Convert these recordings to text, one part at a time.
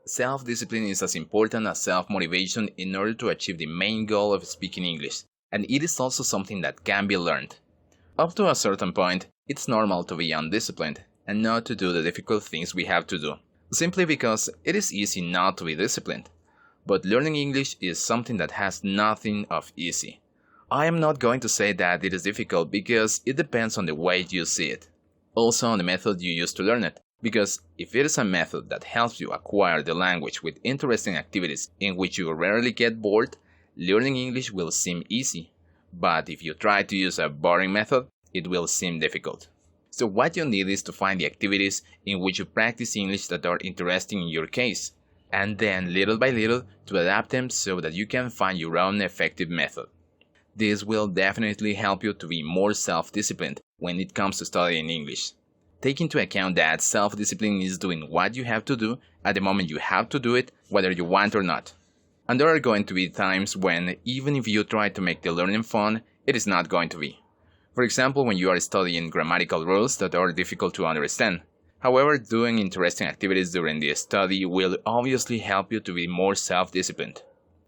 Self-discipline is as important as self-motivation in order to achieve the main goal of speaking English, and it is also something that can be learned. Up to a certain point, it's normal to be undisciplined and not to do the difficult things we have to do, simply because it is easy not to be disciplined. But learning English is something that has nothing of easy. I am not going to say that it is difficult because it depends on the way you see it. Also on the method you use to learn it. Because if it is a method that helps you acquire the language with interesting activities in which you rarely get bored, learning English will seem easy. But if you try to use a boring method, it will seem difficult. So what you need is to find the activities in which you practice English that are interesting in your case, and then little by little to adapt them so that you can find your own effective method. This will definitely help you to be more self-disciplined when it comes to studying English. Take into account that self-discipline is doing what you have to do at the moment you have to do it, whether you want or not. And there are going to be times when, even if you try to make the learning fun, it is not going to be. For example, when you are studying grammatical rules that are difficult to understand. However, doing interesting activities during the study will obviously help you to be more self-disciplined.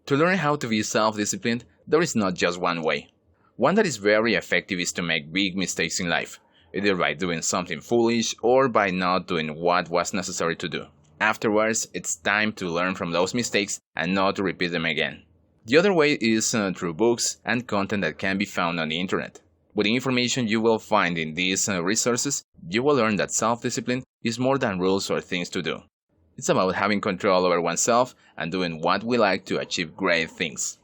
To learn how to be self-disciplined, there is not just one way. One that is very effective is to make big mistakes in life, either by doing something foolish or by not doing what was necessary to do. Afterwards, it's time to learn from those mistakes and not to repeat them again. The other way is through books and content that can be found on the internet. With the information you will find in these resources, you will learn that self-discipline is more than rules or things to do. It's about having control over oneself and doing what we like to achieve great things.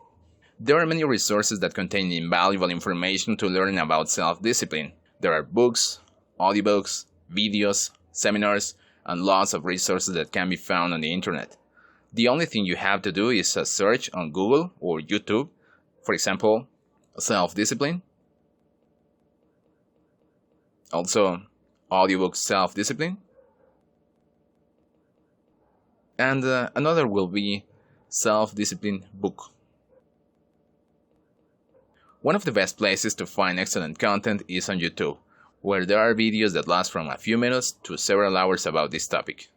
There are many resources that contain invaluable information to learn about self-discipline. There are books, audiobooks, videos, seminars, and lots of resources that can be found on the internet. The only thing you have to do is search on Google or YouTube, for example, self-discipline. Also, audiobook self-discipline. And another will be self-discipline book. One of the best places to find excellent content is on YouTube, where there are videos that last from a few minutes to several hours about this topic.